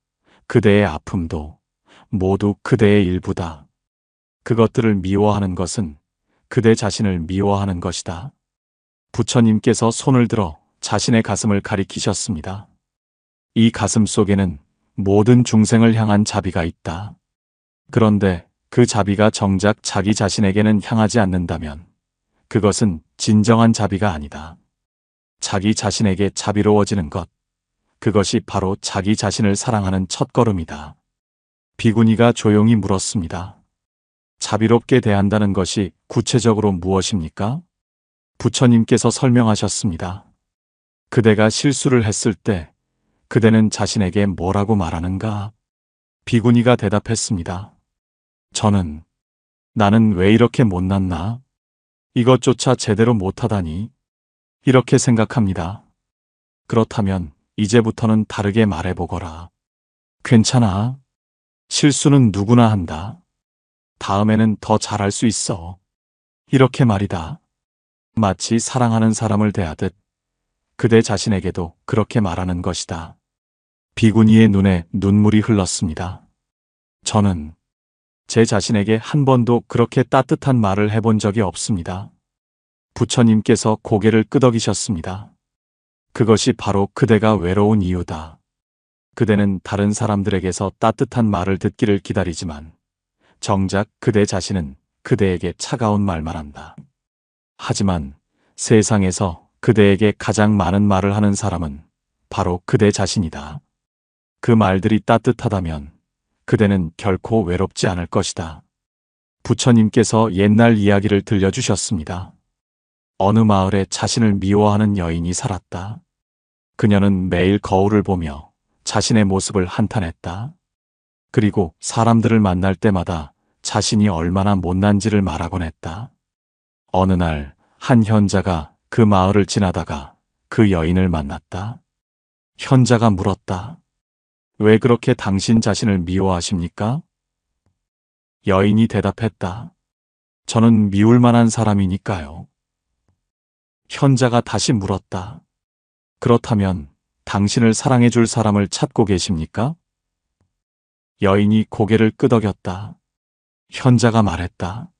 그대의 아픔도 모두 그대의 일부다. 그것들을 미워하는 것은 그대 자신을 미워하는 것이다. 부처님께서 손을 들어 자신의 가슴을 가리키셨습니다. 이 가슴 속에는 모든 중생을 향한 자비가 있다. 그런데 그 자비가 정작 자기 자신에게는 향하지 않는다면 그것은 진정한 자비가 아니다. 자기 자신에게 자비로워지는 것, 그것이 바로 자기 자신을 사랑하는 첫걸음이다. 비구니가 조용히 물었습니다. 자비롭게 대한다는 것이 구체적으로 무엇입니까? 부처님께서 설명하셨습니다. 그대가 실수를 했을 때 그대는 자신에게 뭐라고 말하는가? 비구니가 대답했습니다. 나는 왜 이렇게 못났나? 이것조차 제대로 못하다니. 이렇게 생각합니다. 그렇다면 이제부터는 다르게 말해보거라. 괜찮아. 실수는 누구나 한다. 다음에는 더 잘할 수 있어. 이렇게 말이다. 마치 사랑하는 사람을 대하듯 그대 자신에게도 그렇게 말하는 것이다. 비구니의 눈에 눈물이 흘렀습니다. 저는 제 자신에게 한 번도 그렇게 따뜻한 말을 해본 적이 없습니다. 부처님께서 고개를 끄덕이셨습니다. 그것이 바로 그대가 외로운 이유다. 그대는 다른 사람들에게서 따뜻한 말을 듣기를 기다리지만 정작 그대 자신은 그대에게 차가운 말만 한다. 하지만 세상에서 그대에게 가장 많은 말을 하는 사람은 바로 그대 자신이다. 그 말들이 따뜻하다면 그대는 결코 외롭지 않을 것이다. 부처님께서 옛날 이야기를 들려주셨습니다. 어느 마을에 자신을 미워하는 여인이 살았다. 그녀는 매일 거울을 보며 자신의 모습을 한탄했다. 그리고 사람들을 만날 때마다 자신이 얼마나 못난지를 말하곤 했다. 어느 날 한 현자가 그 마을을 지나다가 그 여인을 만났다. 현자가 물었다. 왜 그렇게 당신 자신을 미워하십니까? 여인이 대답했다. 저는 미울 만한 사람이니까요. 현자가 다시 물었다. 그렇다면 당신을 사랑해 줄 사람을 찾고 계십니까? 여인이 고개를 끄덕였다. 현자가 말했다.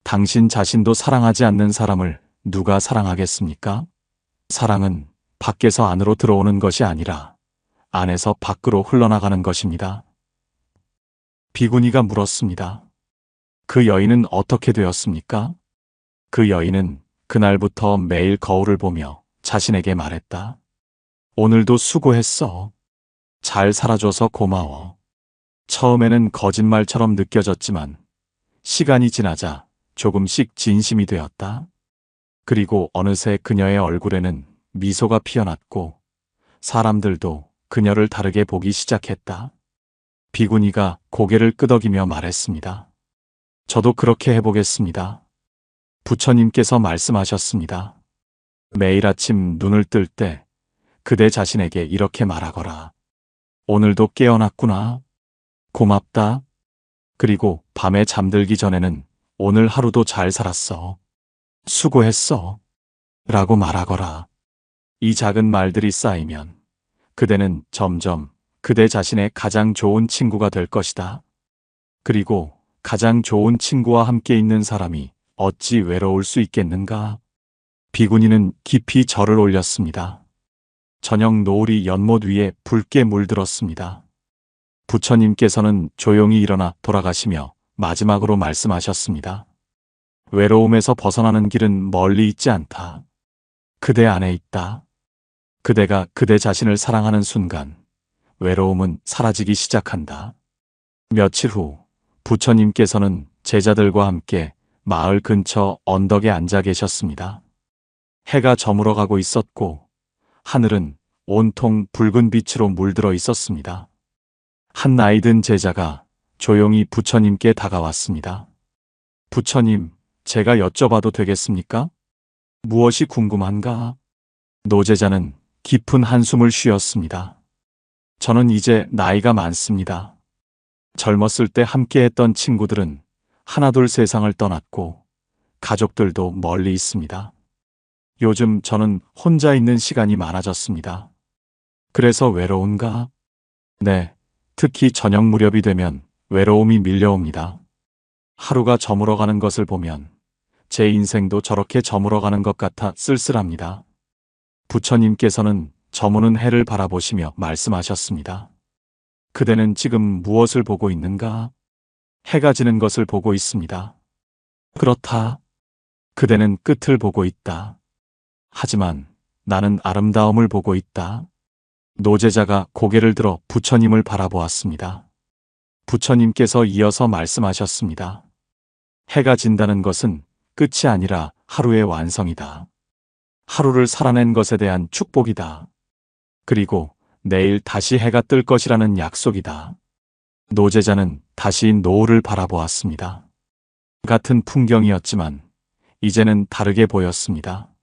당신 자신도 사랑하지 않는 사람을 누가 사랑하겠습니까? 사랑은 밖에서 안으로 들어오는 것이 아니라 안에서 밖으로 흘러나가는 것입니다. 비구니가 물었습니다. 그 여인은 어떻게 되었습니까? 그 여인은 그날부터 매일 거울을 보며 자신에게 말했다. 오늘도 수고했어. 잘 살아줘서 고마워. 처음에는 거짓말처럼 느껴졌지만 시간이 지나자 조금씩 진심이 되었다. 그리고 어느새 그녀의 얼굴에는 미소가 피어났고 사람들도 그녀를 다르게 보기 시작했다. 비구니가 고개를 끄덕이며 말했습니다. 저도 그렇게 해보겠습니다. 부처님께서 말씀하셨습니다. 매일 아침 눈을 뜰 때 그대 자신에게 이렇게 말하거라. 오늘도 깨어났구나. 고맙다. 그리고 밤에 잠들기 전에는 오늘 하루도 잘 살았어. 수고했어. 라고 말하거라. 이 작은 말들이 쌓이면 그대는 점점 그대 자신의 가장 좋은 친구가 될 것이다. 그리고 가장 좋은 친구와 함께 있는 사람이 어찌 외로울 수 있겠는가? 비구니는 깊이 절을 올렸습니다. 저녁 노을이 연못 위에 붉게 물들었습니다. 부처님께서는 조용히 일어나 돌아가시며 마지막으로 말씀하셨습니다. 외로움에서 벗어나는 길은 멀리 있지 않다. 그대 안에 있다. 그대가 그대 자신을 사랑하는 순간 외로움은 사라지기 시작한다. 며칠 후 부처님께서는 제자들과 함께 마을 근처 언덕에 앉아 계셨습니다. 해가 저물어 가고 있었고 하늘은 온통 붉은 빛으로 물들어 있었습니다. 한 나이든 제자가 조용히 부처님께 다가왔습니다. 부처님, 제가 여쭤봐도 되겠습니까? 무엇이 궁금한가? 노제자는 깊은 한숨을 쉬었습니다. 저는 이제 나이가 많습니다. 젊었을 때 함께했던 친구들은 하나둘 세상을 떠났고 가족들도 멀리 있습니다. 요즘 저는 혼자 있는 시간이 많아졌습니다. 그래서 외로운가? 네, 특히 저녁 무렵이 되면 외로움이 밀려옵니다. 하루가 저물어가는 것을 보면 제 인생도 저렇게 저물어가는 것 같아 쓸쓸합니다. 부처님께서는 저무는 해를 바라보시며 말씀하셨습니다. 그대는 지금 무엇을 보고 있는가? 해가 지는 것을 보고 있습니다. 그렇다. 그대는 끝을 보고 있다. 하지만 나는 아름다움을 보고 있다. 노제자가 고개를 들어 부처님을 바라보았습니다. 부처님께서 이어서 말씀하셨습니다. 해가 진다는 것은 끝이 아니라 하루의 완성이다. 하루를 살아낸 것에 대한 축복이다. 그리고 내일 다시 해가 뜰 것이라는 약속이다. 노제자는 다시 노을을 바라보았습니다. 같은 풍경이었지만 이제는 다르게 보였습니다.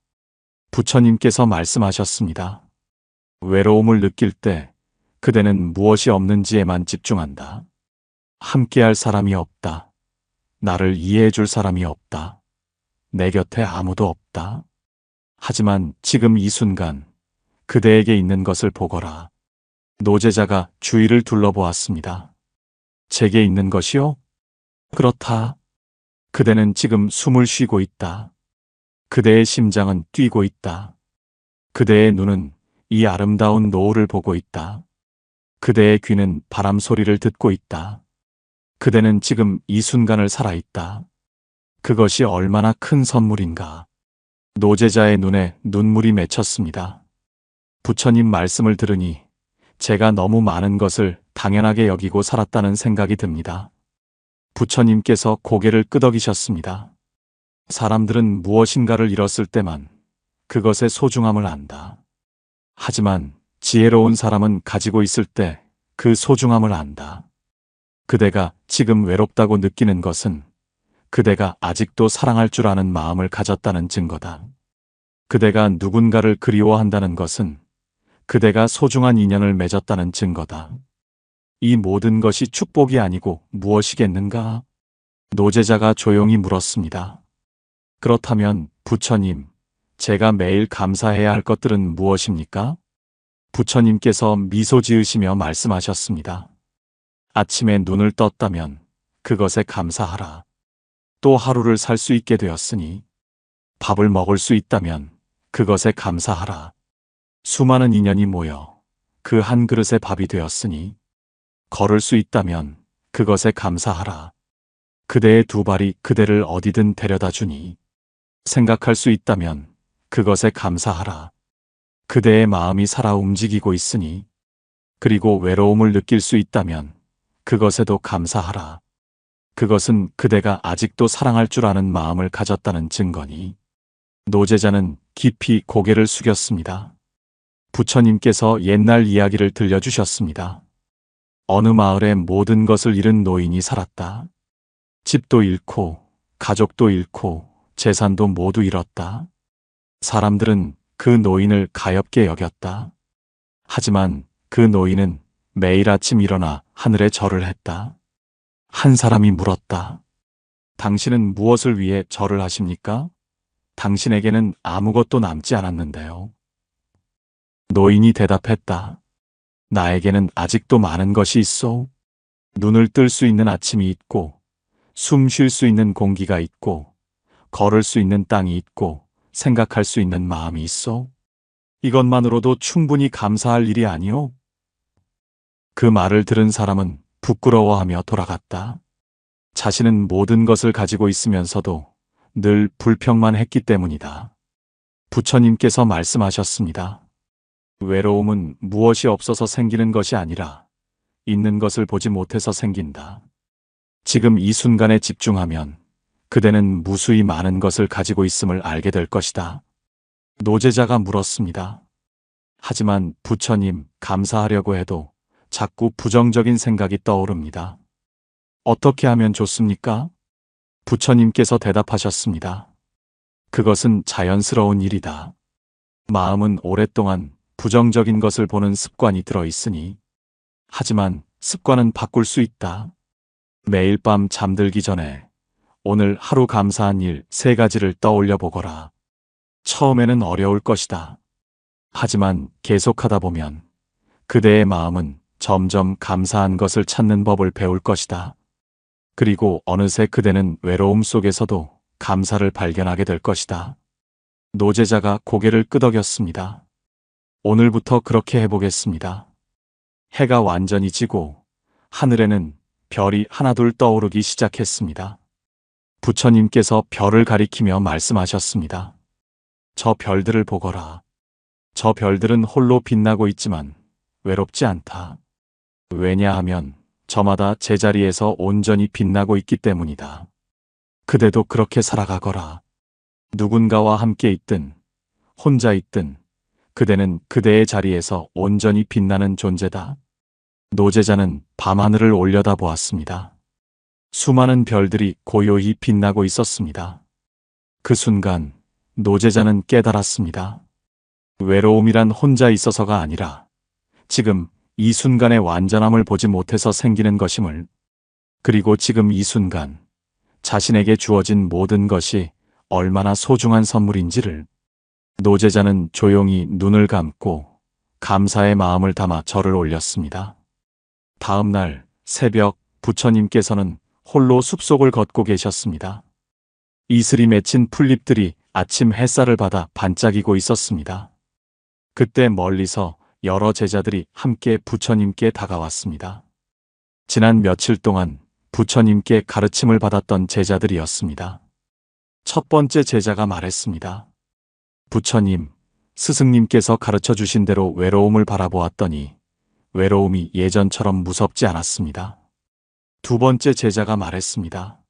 부처님께서 말씀하셨습니다. 외로움을 느낄 때 그대는 무엇이 없는지에만 집중한다. 함께할 사람이 없다. 나를 이해해줄 사람이 없다. 내 곁에 아무도 없다. 하지만 지금 이 순간 그대에게 있는 것을 보거라. 노제자가 주위를 둘러보았습니다. 제게 있는 것이요? 그렇다. 그대는 지금 숨을 쉬고 있다. 그대의 심장은 뛰고 있다. 그대의 눈은 이 아름다운 노을을 보고 있다. 그대의 귀는 바람 소리를 듣고 있다. 그대는 지금 이 순간을 살아있다. 그것이 얼마나 큰 선물인가. 노제자의 눈에 눈물이 맺혔습니다. 부처님 말씀을 들으니 제가 너무 많은 것을 당연하게 여기고 살았다는 생각이 듭니다. 부처님께서 고개를 끄덕이셨습니다. 사람들은 무엇인가를 잃었을 때만 그것의 소중함을 안다. 하지만 지혜로운 사람은 가지고 있을 때 그 소중함을 안다. 그대가 지금 외롭다고 느끼는 것은 그대가 아직도 사랑할 줄 아는 마음을 가졌다는 증거다. 그대가 누군가를 그리워한다는 것은 그대가 소중한 인연을 맺었다는 증거다. 이 모든 것이 축복이 아니고 무엇이겠는가? 노제자가 조용히 물었습니다. 그렇다면 부처님, 제가 매일 감사해야 할 것들은 무엇입니까? 부처님께서 미소 지으시며 말씀하셨습니다. 아침에 눈을 떴다면 그것에 감사하라. 또 하루를 살 수 있게 되었으니 밥을 먹을 수 있다면 그것에 감사하라. 수많은 인연이 모여 그 한 그릇의 밥이 되었으니 걸을 수 있다면 그것에 감사하라. 그대의 두 발이 그대를 어디든 데려다 주니 생각할 수 있다면 그것에 감사하라. 그대의 마음이 살아 움직이고 있으니 그리고 외로움을 느낄 수 있다면 그것에도 감사하라. 그것은 그대가 아직도 사랑할 줄 아는 마음을 가졌다는 증거니. 노제자는 깊이 고개를 숙였습니다. 부처님께서 옛날 이야기를 들려주셨습니다. 어느 마을에 모든 것을 잃은 노인이 살았다. 집도 잃고 가족도 잃고 재산도 모두 잃었다. 사람들은 그 노인을 가엾게 여겼다. 하지만 그 노인은 매일 아침 일어나 하늘에 절을 했다. 한 사람이 물었다. 당신은 무엇을 위해 절을 하십니까? 당신에게는 아무것도 남지 않았는데요. 노인이 대답했다. 나에게는 아직도 많은 것이 있어. 눈을 뜰 수 있는 아침이 있고, 숨 쉴 수 있는 공기가 있고, 걸을 수 있는 땅이 있고, 생각할 수 있는 마음이 있어. 이것만으로도 충분히 감사할 일이 아니오. 그 말을 들은 사람은 부끄러워하며 돌아갔다. 자신은 모든 것을 가지고 있으면서도 늘 불평만 했기 때문이다. 부처님께서 말씀하셨습니다. 외로움은 무엇이 없어서 생기는 것이 아니라 있는 것을 보지 못해서 생긴다. 지금 이 순간에 집중하면 그대는 무수히 많은 것을 가지고 있음을 알게 될 것이다. 노제자가 물었습니다. 하지만 부처님, 감사하려고 해도 자꾸 부정적인 생각이 떠오릅니다. 어떻게 하면 좋습니까? 부처님께서 대답하셨습니다. 그것은 자연스러운 일이다. 마음은 오랫동안 부정적인 것을 보는 습관이 들어있으니. 하지만 습관은 바꿀 수 있다. 매일 밤 잠들기 전에 오늘 하루 감사한 일 3가지를 떠올려 보거라. 처음에는 어려울 것이다. 하지만 계속하다 보면 그대의 마음은 점점 감사한 것을 찾는 법을 배울 것이다. 그리고 어느새 그대는 외로움 속에서도 감사를 발견하게 될 것이다. 노제자가 고개를 끄덕였습니다. 오늘부터 그렇게 해보겠습니다. 해가 완전히 지고 하늘에는 별이 하나둘 떠오르기 시작했습니다. 부처님께서 별을 가리키며 말씀하셨습니다. 저 별들을 보거라. 저 별들은 홀로 빛나고 있지만 외롭지 않다. 왜냐하면 저마다 제자리에서 온전히 빛나고 있기 때문이다. 그대도 그렇게 살아가거라. 누군가와 함께 있든 혼자 있든 그대는 그대의 자리에서 온전히 빛나는 존재다. 노제자는 밤하늘을 올려다보았습니다. 수많은 별들이 고요히 빛나고 있었습니다. 그 순간 노제자는 깨달았습니다. 외로움이란 혼자 있어서가 아니라 지금 이 순간의 완전함을 보지 못해서 생기는 것임을, 그리고 지금 이 순간 자신에게 주어진 모든 것이 얼마나 소중한 선물인지를. 노제자는 조용히 눈을 감고 감사의 마음을 담아 절을 올렸습니다. 다음 날 새벽 부처님께서는 홀로 숲속을 걷고 계셨습니다. 이슬이 맺힌 풀잎들이 아침 햇살을 받아 반짝이고 있었습니다. 그때 멀리서 여러 제자들이 함께 부처님께 다가왔습니다. 지난 며칠 동안 부처님께 가르침을 받았던 제자들이었습니다. 첫 번째 제자가 말했습니다. 부처님, 스승님께서 가르쳐 주신 대로 외로움을 바라보았더니 외로움이 예전처럼 무섭지 않았습니다. 두 번째 제자가 말했습니다.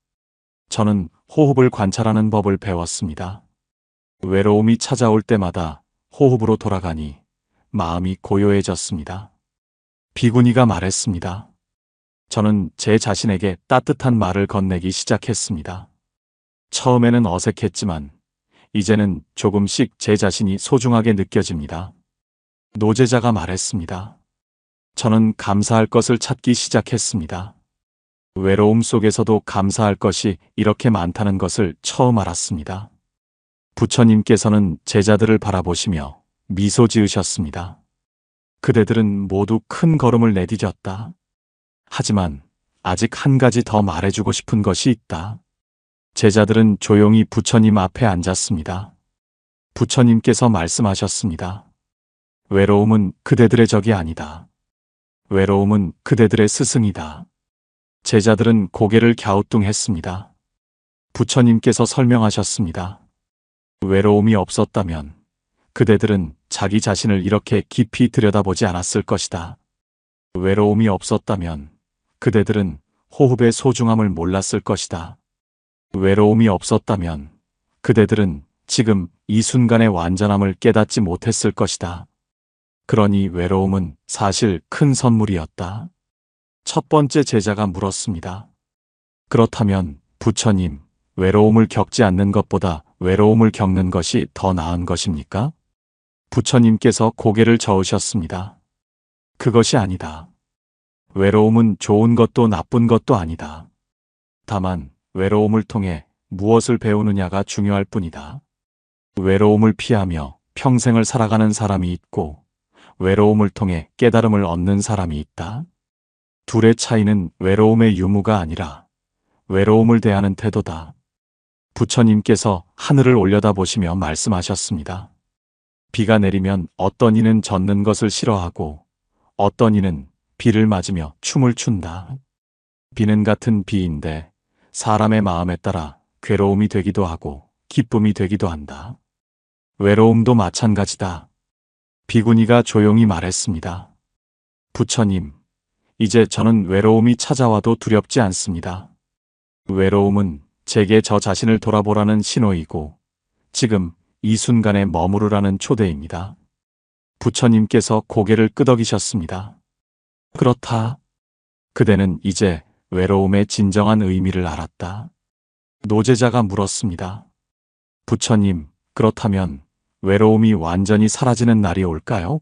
저는 호흡을 관찰하는 법을 배웠습니다. 외로움이 찾아올 때마다 호흡으로 돌아가니 마음이 고요해졌습니다. 비구니가 말했습니다. 저는 제 자신에게 따뜻한 말을 건네기 시작했습니다. 처음에는 어색했지만 이제는 조금씩 제 자신이 소중하게 느껴집니다. 노제자가 말했습니다. 저는 감사할 것을 찾기 시작했습니다. 외로움 속에서도 감사할 것이 이렇게 많다는 것을 처음 알았습니다. 부처님께서는 제자들을 바라보시며 미소 지으셨습니다. 그대들은 모두 큰 걸음을 내디뎠다. 하지만 아직 한 가지 더 말해주고 싶은 것이 있다. 제자들은 조용히 부처님 앞에 앉았습니다. 부처님께서 말씀하셨습니다. 외로움은 그대들의 적이 아니다. 외로움은 그대들의 스승이다. 제자들은 고개를 갸우뚱했습니다. 부처님께서 설명하셨습니다. 외로움이 없었다면 그대들은 자기 자신을 이렇게 깊이 들여다보지 않았을 것이다. 외로움이 없었다면 그대들은 호흡의 소중함을 몰랐을 것이다. 외로움이 없었다면 그대들은 지금 이 순간의 완전함을 깨닫지 못했을 것이다. 그러니 외로움은 사실 큰 선물이었다. 첫 번째 제자가 물었습니다. 그렇다면 부처님, 외로움을 겪지 않는 것보다 외로움을 겪는 것이 더 나은 것입니까? 부처님께서 고개를 저으셨습니다. 그것이 아니다. 외로움은 좋은 것도 나쁜 것도 아니다. 다만 외로움을 통해 무엇을 배우느냐가 중요할 뿐이다. 외로움을 피하며 평생을 살아가는 사람이 있고 외로움을 통해 깨달음을 얻는 사람이 있다. 둘의 차이는 외로움의 유무가 아니라 외로움을 대하는 태도다. 부처님께서 하늘을 올려다보시며 말씀하셨습니다. 비가 내리면 어떤 이는 젖는 것을 싫어하고 어떤 이는 비를 맞으며 춤을 춘다. 비는 같은 비인데 사람의 마음에 따라 괴로움이 되기도 하고 기쁨이 되기도 한다. 외로움도 마찬가지다. 비구니가 조용히 말했습니다. 부처님, 이제 저는 외로움이 찾아와도 두렵지 않습니다. 외로움은 제게 저 자신을 돌아보라는 신호이고 지금 이 순간에 머무르라는 초대입니다. 부처님께서 고개를 끄덕이셨습니다. 그렇다. 그대는 이제 외로움의 진정한 의미를 알았다. 노제자가 물었습니다. 부처님, 그렇다면 외로움이 완전히 사라지는 날이 올까요?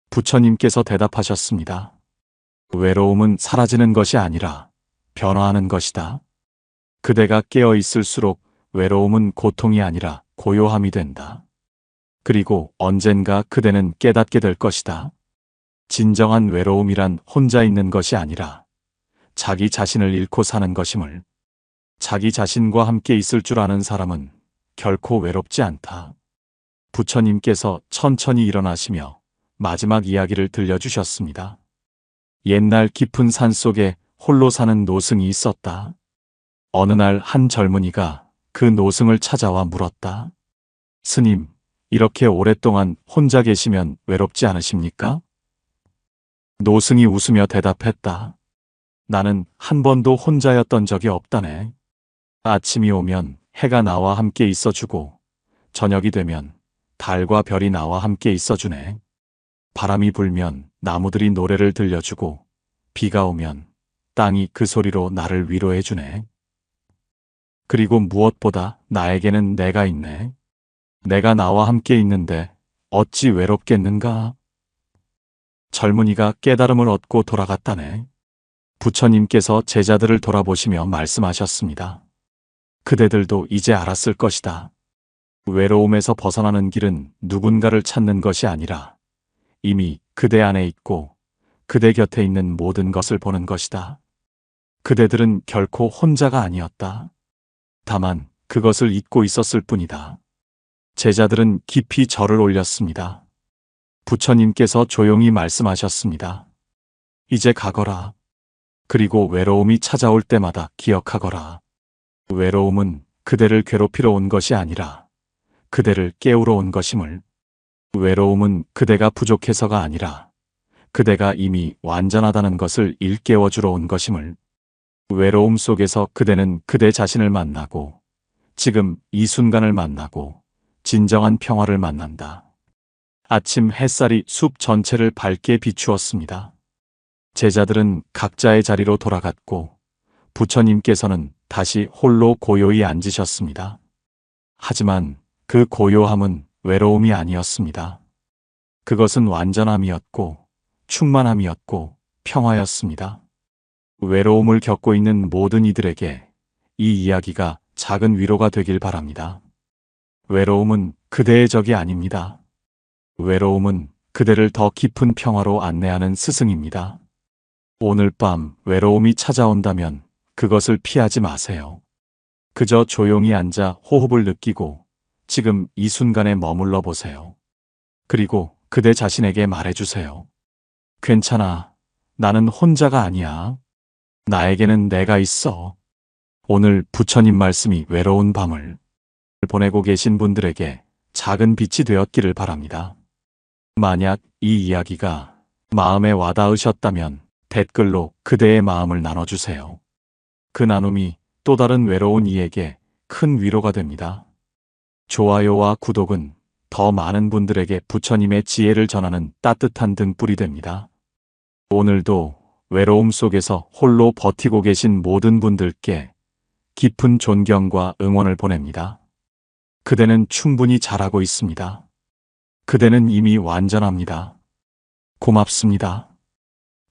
부처님께서 대답하셨습니다. 외로움은 사라지는 것이 아니라 변화하는 것이다. 그대가 깨어 있을수록 외로움은 고통이 아니라 고요함이 된다. 그리고 언젠가 그대는 깨닫게 될 것이다. 진정한 외로움이란 혼자 있는 것이 아니라 자기 자신을 잃고 사는 것임을. 자기 자신과 함께 있을 줄 아는 사람은 결코 외롭지 않다. 부처님께서 천천히 일어나시며 마지막 이야기를 들려주셨습니다. 옛날 깊은 산 속에 홀로 사는 노승이 있었다. 어느 날 한 젊은이가 그 노승을 찾아와 물었다. 스님, 이렇게 오랫동안 혼자 계시면 외롭지 않으십니까? 노승이 웃으며 대답했다. 나는 한 번도 혼자였던 적이 없다네. 아침이 오면 해가 나와 함께 있어주고, 저녁이 되면 달과 별이 나와 함께 있어주네. 바람이 불면 나무들이 노래를 들려주고, 비가 오면 땅이 그 소리로 나를 위로해주네. 그리고 무엇보다 나에게는 내가 있네. 내가 나와 함께 있는데 어찌 외롭겠는가? 젊은이가 깨달음을 얻고 돌아갔다네. 부처님께서 제자들을 돌아보시며 말씀하셨습니다. 그대들도 이제 알았을 것이다. 외로움에서 벗어나는 길은 누군가를 찾는 것이 아니라 이미 그대 안에 있고 그대 곁에 있는 모든 것을 보는 것이다. 그대들은 결코 혼자가 아니었다. 다만 그것을 잊고 있었을 뿐이다. 제자들은 깊이 절을 올렸습니다. 부처님께서 조용히 말씀하셨습니다. 이제 가거라. 그리고 외로움이 찾아올 때마다 기억하거라. 외로움은 그대를 괴롭히러 온 것이 아니라 그대를 깨우러 온 것임을. 외로움은 그대가 부족해서가 아니라 그대가 이미 완전하다는 것을 일깨워주러 온 것임을. 외로움 속에서 그대는 그대 자신을 만나고 지금 이 순간을 만나고 진정한 평화를 만난다. 아침 햇살이 숲 전체를 밝게 비추었습니다. 제자들은 각자의 자리로 돌아갔고 부처님께서는 다시 홀로 고요히 앉으셨습니다. 하지만 그 고요함은 외로움이 아니었습니다. 그것은 완전함이었고 충만함이었고 평화였습니다. 외로움을 겪고 있는 모든 이들에게 이 이야기가 작은 위로가 되길 바랍니다. 외로움은 그대의 적이 아닙니다. 외로움은 그대를 더 깊은 평화로 안내하는 스승입니다. 오늘 밤 외로움이 찾아온다면 그것을 피하지 마세요. 그저 조용히 앉아 호흡을 느끼고 지금 이 순간에 머물러 보세요. 그리고 그대 자신에게 말해주세요. 괜찮아. 나는 혼자가 아니야. 나에게는 내가 있어. 오늘 부처님 말씀이 외로운 밤을 보내고 계신 분들에게 작은 빛이 되었기를 바랍니다. 만약 이 이야기가 마음에 와닿으셨다면 댓글로 그대의 마음을 나눠주세요. 그 나눔이 또 다른 외로운 이에게 큰 위로가 됩니다. 좋아요와 구독은 더 많은 분들에게 부처님의 지혜를 전하는 따뜻한 등불이 됩니다. 오늘도 외로움 속에서 홀로 버티고 계신 모든 분들께 깊은 존경과 응원을 보냅니다. 그대는 충분히 잘하고 있습니다. 그대는 이미 완전합니다. 고맙습니다.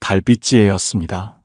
달빛지혜였습니다.